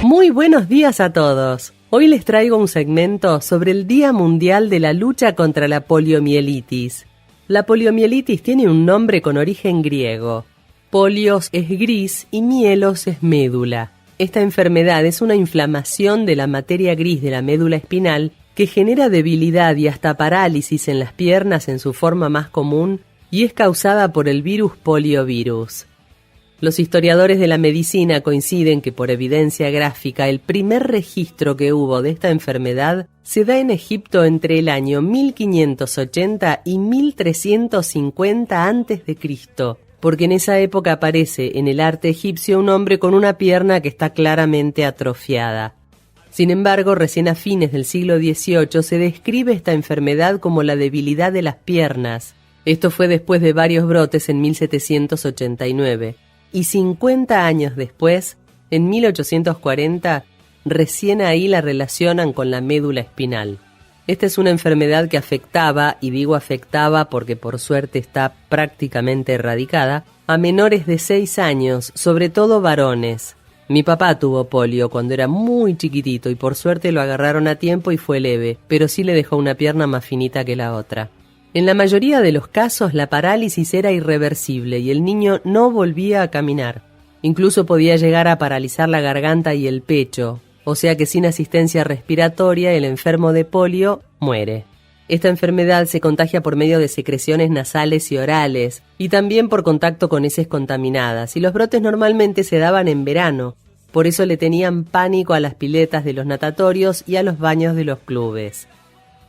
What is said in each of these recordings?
Muy buenos días a todos. Hoy les traigo un segmento sobre el Día Mundial de la Lucha contra la Poliomielitis. La poliomielitis tiene un nombre con origen griego. Polios es gris y mielos es médula. Esta enfermedad es una inflamación de la materia gris de la médula espinal que genera debilidad y hasta parálisis en las piernas en su forma más común y es causada por el virus poliovirus. Los historiadores de la medicina coinciden que por evidencia gráfica el primer registro que hubo de esta enfermedad se da en Egipto entre el año 1580 y 1350 a.C., porque en esa época aparece en el arte egipcio un hombre con una pierna que está claramente atrofiada. Sin embargo, recién a fines del siglo XVIII se describe esta enfermedad como la debilidad de las piernas. Esto fue después de varios brotes en 1789. Y 50 años después, en 1840, recién ahí la relacionan con la médula espinal. Esta es una enfermedad que afectaba, y digo afectaba porque por suerte está prácticamente erradicada, a menores de 6 años, sobre todo varones. Mi papá tuvo polio cuando era muy chiquitito y por suerte lo agarraron a tiempo y fue leve, pero sí le dejó una pierna más finita que la otra. En la mayoría de los casos la parálisis era irreversible y el niño no volvía a caminar. Incluso podía llegar a paralizar la garganta y el pecho, o sea que sin asistencia respiratoria el enfermo de polio muere. Esta enfermedad se contagia por medio de secreciones nasales y orales, y también por contacto con heces contaminadas, y los brotes normalmente se daban en verano, por eso le tenían pánico a las piletas de los natatorios y a los baños de los clubes.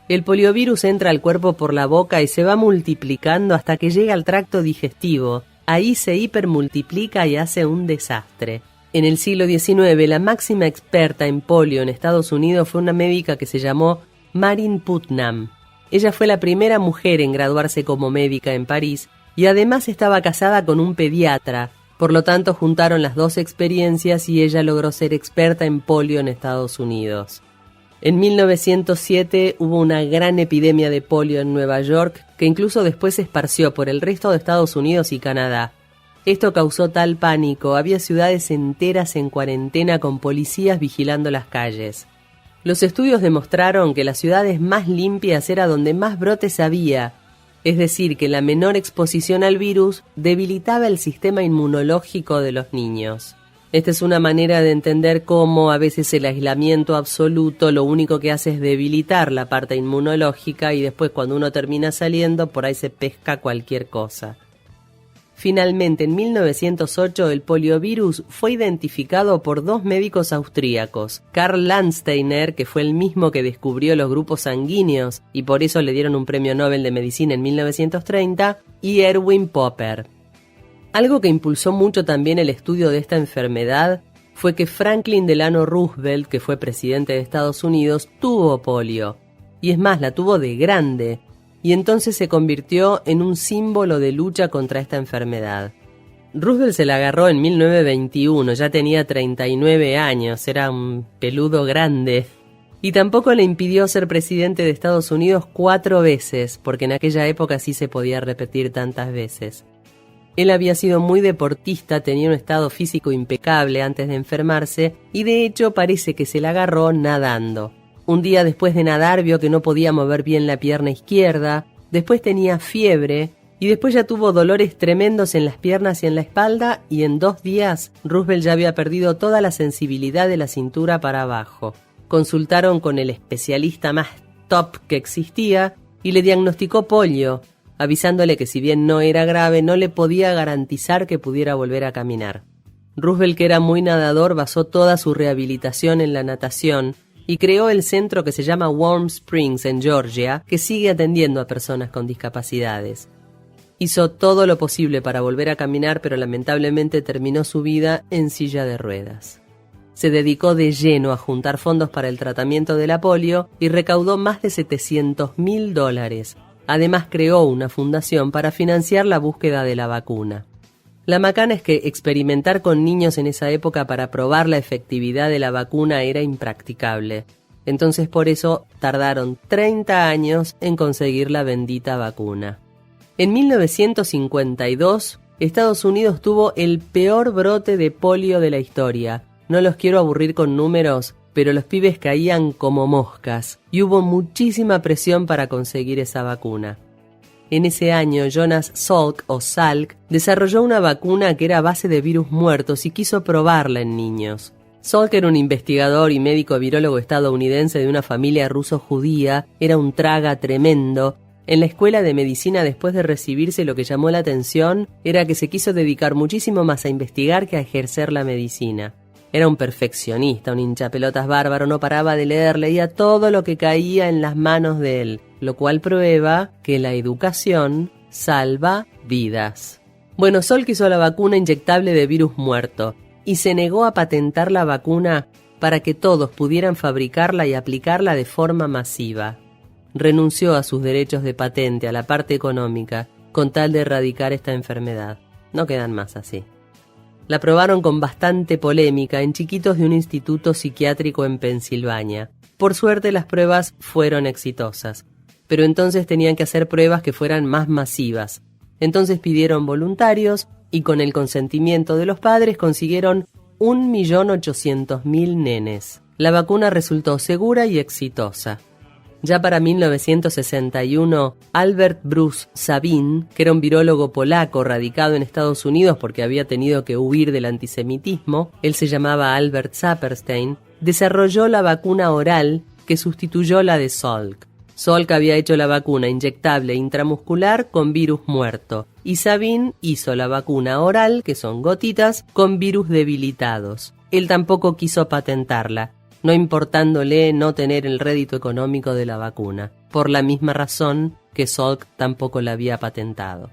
El poliovirus entra al cuerpo por la boca y se va multiplicando hasta que llega al tracto digestivo. Ahí se hipermultiplica y hace un desastre. En el siglo XIX, la máxima experta en polio en Estados Unidos fue una médica que se llamó Marin Putnam. Ella fue la primera mujer en graduarse como médica en París y además estaba casada con un pediatra. Por lo tanto, juntaron las dos experiencias y ella logró ser experta en polio en Estados Unidos. En 1907 hubo una gran epidemia de polio en Nueva York que incluso después se esparció por el resto de Estados Unidos y Canadá. Esto causó tal pánico, había ciudades enteras en cuarentena con policías vigilando las calles. Los estudios demostraron que las ciudades más limpias era donde más brotes había, es decir, que la menor exposición al virus debilitaba el sistema inmunológico de los niños. Esta es una manera de entender cómo a veces el aislamiento absoluto lo único que hace es debilitar la parte inmunológica y después cuando uno termina saliendo por ahí se pesca cualquier cosa. Finalmente, en 1908 el poliovirus fue identificado por dos médicos austríacos, Karl Landsteiner, que fue el mismo que descubrió los grupos sanguíneos y por eso le dieron un premio Nobel de Medicina en 1930, y Erwin Popper. Algo que impulsó mucho también el estudio de esta enfermedad fue que Franklin Delano Roosevelt, que fue presidente de Estados Unidos, tuvo polio. Y es más, la tuvo de grande. Y entonces se convirtió en un símbolo de lucha contra esta enfermedad. Roosevelt se la agarró en 1921, ya tenía 39 años, era un peludo grande. Y tampoco le impidió ser presidente de Estados Unidos 4 veces, porque en aquella época sí se podía repetir tantas veces. Él había sido muy deportista, tenía un estado físico impecable antes de enfermarse y de hecho parece que se la agarró nadando. Un día después de nadar vio que no podía mover bien la pierna izquierda, después tenía fiebre y después ya tuvo dolores tremendos en las piernas y en la espalda y en 2 días Roosevelt ya había perdido toda la sensibilidad de la cintura para abajo. Consultaron con el especialista más top que existía y le diagnosticó polio, avisándole que si bien no era grave, no le podía garantizar que pudiera volver a caminar. Roosevelt, que era muy nadador, basó toda su rehabilitación en la natación y creó el centro que se llama Warm Springs en Georgia, que sigue atendiendo a personas con discapacidades. Hizo todo lo posible para volver a caminar, pero lamentablemente terminó su vida en silla de ruedas. Se dedicó de lleno a juntar fondos para el tratamiento de la polio y recaudó más de $700.000. Además creó una fundación para financiar la búsqueda de la vacuna. La macana es que experimentar con niños en esa época para probar la efectividad de la vacuna era impracticable. Entonces por eso tardaron 30 años en conseguir la bendita vacuna. En 1952, Estados Unidos tuvo el peor brote de polio de la historia. No los quiero aburrir con números, pero los pibes caían como moscas y hubo muchísima presión para conseguir esa vacuna. En ese año, Jonas Salk desarrolló una vacuna que era a base de virus muertos y quiso probarla en niños. Salk era un investigador y médico virólogo estadounidense de una familia ruso-judía, era un traga tremendo. En la escuela de medicina, después de recibirse, lo que llamó la atención era que se quiso dedicar muchísimo más a investigar que a ejercer la medicina. Era un perfeccionista, un hinchapelotas bárbaro, no paraba de leer, leía todo lo que caía en las manos de él, lo cual prueba que la educación salva vidas. Bueno, Salk hizo la vacuna inyectable de virus muerto y se negó a patentar la vacuna para que todos pudieran fabricarla y aplicarla de forma masiva. Renunció a sus derechos de patente, a la parte económica, con tal de erradicar esta enfermedad. No quedan más así. La probaron con bastante polémica en chiquitos de un instituto psiquiátrico en Pensilvania. Por suerte las pruebas fueron exitosas, pero entonces tenían que hacer pruebas que fueran más masivas. Entonces pidieron voluntarios y con el consentimiento de los padres consiguieron 1.800.000 nenes. La vacuna resultó segura y exitosa. Ya para 1961, Albert Bruce Sabin, que era un virólogo polaco radicado en Estados Unidos porque había tenido que huir del antisemitismo, él se llamaba Albert Saperstein, desarrolló la vacuna oral que sustituyó la de Salk. Salk había hecho la vacuna inyectable intramuscular con virus muerto y Sabin hizo la vacuna oral, que son gotitas, con virus debilitados. Él tampoco quiso patentarla, no importándole no tener el rédito económico de la vacuna, por la misma razón que Salk tampoco la había patentado.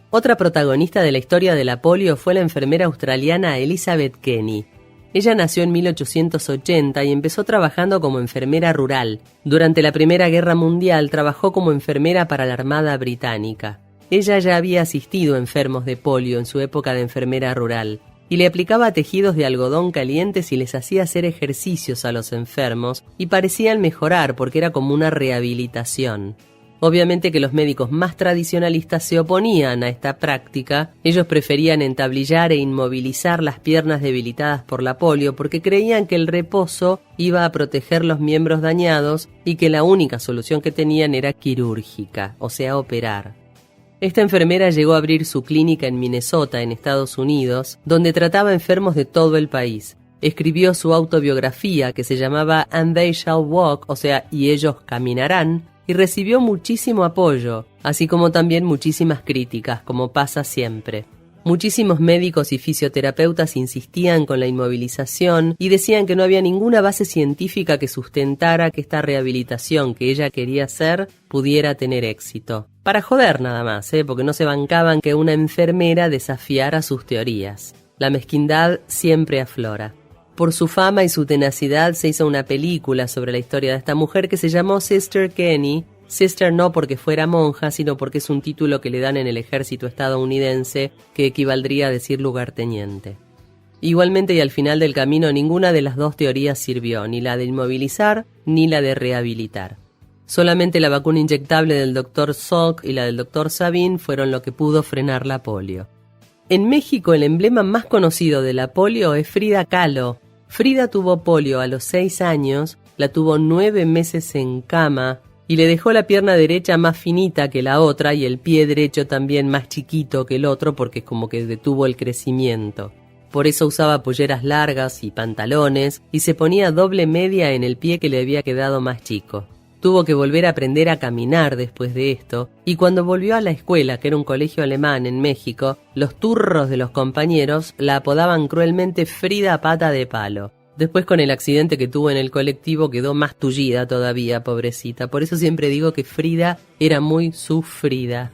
Otra protagonista de la historia de la polio fue la enfermera australiana Elizabeth Kenny. Ella nació en 1880 y empezó trabajando como enfermera rural. Durante la Primera Guerra Mundial trabajó como enfermera para la Armada Británica. Ella ya había asistido a enfermos de polio en su época de enfermera rural y le aplicaba tejidos de algodón calientes y les hacía hacer ejercicios a los enfermos y parecían mejorar porque era como una rehabilitación. Obviamente que los médicos más tradicionalistas se oponían a esta práctica. Ellos preferían entablillar e inmovilizar las piernas debilitadas por la polio porque creían que el reposo iba a proteger los miembros dañados y que la única solución que tenían era quirúrgica, o sea, operar. Esta enfermera llegó a abrir su clínica en Minnesota, en Estados Unidos, donde trataba enfermos de todo el país. Escribió su autobiografía que se llamaba And They Shall Walk, o sea, y ellos caminarán, y recibió muchísimo apoyo, así como también muchísimas críticas, como pasa siempre. Muchísimos médicos y fisioterapeutas insistían con la inmovilización y decían que no había ninguna base científica que sustentara que esta rehabilitación que ella quería hacer pudiera tener éxito. Para joder nada más, porque no se bancaban que una enfermera desafiara sus teorías. La mezquindad siempre aflora. Por su fama y su tenacidad se hizo una película sobre la historia de esta mujer que se llamó Sister Kenny. Sister no porque fuera monja, sino porque es un título que le dan en el ejército estadounidense que equivaldría a decir lugarteniente. Igualmente y al final del camino ninguna de las dos teorías sirvió, ni la de inmovilizar ni la de rehabilitar. Solamente la vacuna inyectable del Dr. Salk y la del Dr. Sabin fueron lo que pudo frenar la polio. En México el emblema más conocido de la polio es Frida Kahlo. Frida tuvo polio a los 6 años, la tuvo 9 meses en cama y le dejó la pierna derecha más finita que la otra y el pie derecho también más chiquito que el otro porque es como que detuvo el crecimiento. Por eso usaba polleras largas y pantalones y se ponía doble media en el pie que le había quedado más chico. Tuvo que volver a aprender a caminar después de esto, y cuando volvió a la escuela, que era un colegio alemán en México, los turros de los compañeros la apodaban cruelmente Frida Pata de Palo. Después con el accidente que tuvo en el colectivo quedó más tullida todavía, pobrecita. Por eso siempre digo que Frida era muy sufrida.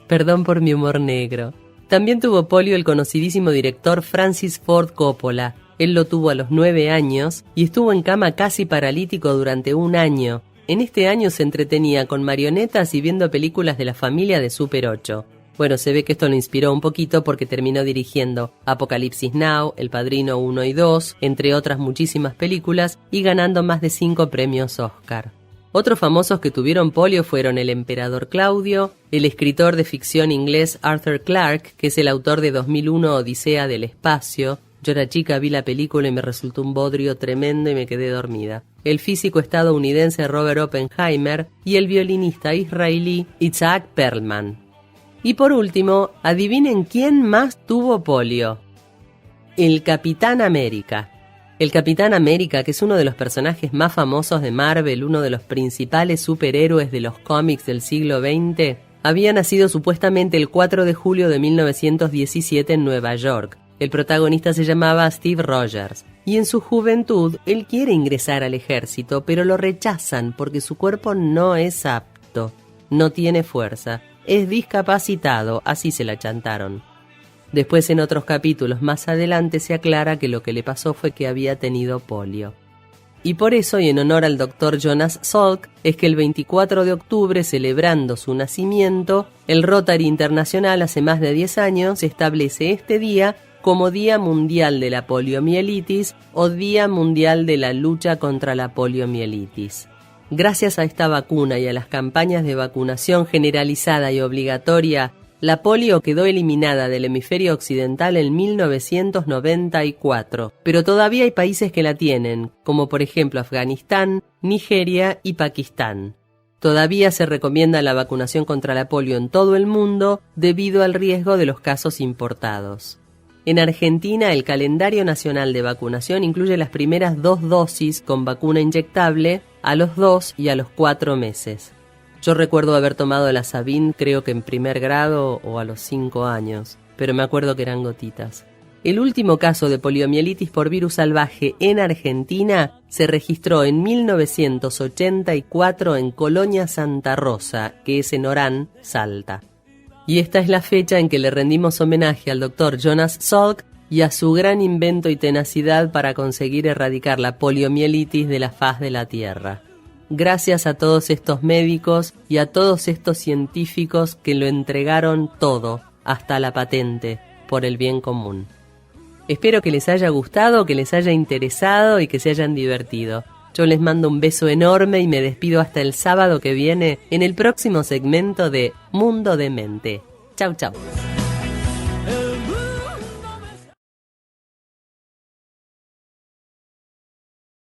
Perdón por mi humor negro. También tuvo polio el conocidísimo director Francis Ford Coppola. Él lo tuvo a los 9 años y estuvo en cama casi paralítico durante 1 año. En este año se entretenía con marionetas y viendo películas de la familia de Super 8. Bueno, se ve que esto lo inspiró un poquito porque terminó dirigiendo Apocalipsis Now, El Padrino 1 y 2, entre otras muchísimas películas, y ganando más de 5 premios Oscar. Otros famosos que tuvieron polio fueron el emperador Claudio, el escritor de ficción inglés Arthur Clarke, que es el autor de 2001 Odisea del Espacio, Yo era chica, vi la película y me resultó un bodrio tremendo y me quedé dormida. El físico estadounidense Robert Oppenheimer y el violinista israelí Isaac Perlman. Y por último, adivinen quién más tuvo polio. El Capitán América. El Capitán América, que es uno de los personajes más famosos de Marvel, uno de los principales superhéroes de los cómics del siglo XX, había nacido supuestamente el 4 de julio de 1917 en Nueva York. El protagonista se llamaba Steve Rogers, y en su juventud él quiere ingresar al ejército, pero lo rechazan porque su cuerpo no es apto, no tiene fuerza, es discapacitado, así se la chantaron. Después, en otros capítulos más adelante, se aclara que lo que le pasó fue que había tenido polio. Y por eso, y en honor al Dr. Jonas Salk, es que el 24 de octubre, celebrando su nacimiento, el Rotary Internacional hace más de 10 años establece este día como Día Mundial de la Poliomielitis o Día Mundial de la Lucha contra la Poliomielitis. Gracias a esta vacuna y a las campañas de vacunación generalizada y obligatoria, la polio quedó eliminada del hemisferio occidental en 1994, pero todavía hay países que la tienen, como por ejemplo Afganistán, Nigeria y Pakistán. Todavía se recomienda la vacunación contra la polio en todo el mundo debido al riesgo de los casos importados. En Argentina, el calendario nacional de vacunación incluye las primeras 2 dosis con vacuna inyectable a los 2 y a los 4 meses. Yo recuerdo haber tomado la Sabin, creo que en primer grado o a los 5 años, pero me acuerdo que eran gotitas. El último caso de poliomielitis por virus salvaje en Argentina se registró en 1984 en Colonia Santa Rosa, que es en Orán, Salta. Y esta es la fecha en que le rendimos homenaje al Dr. Jonas Salk y a su gran invento y tenacidad para conseguir erradicar la poliomielitis de la faz de la Tierra. Gracias a todos estos médicos y a todos estos científicos que lo entregaron todo, hasta la patente, por el bien común. Espero que les haya gustado, que les haya interesado y que se hayan divertido. Yo les mando un beso enorme y me despido hasta el sábado que viene en el próximo segmento de Mundo de Mente. Chau, chau.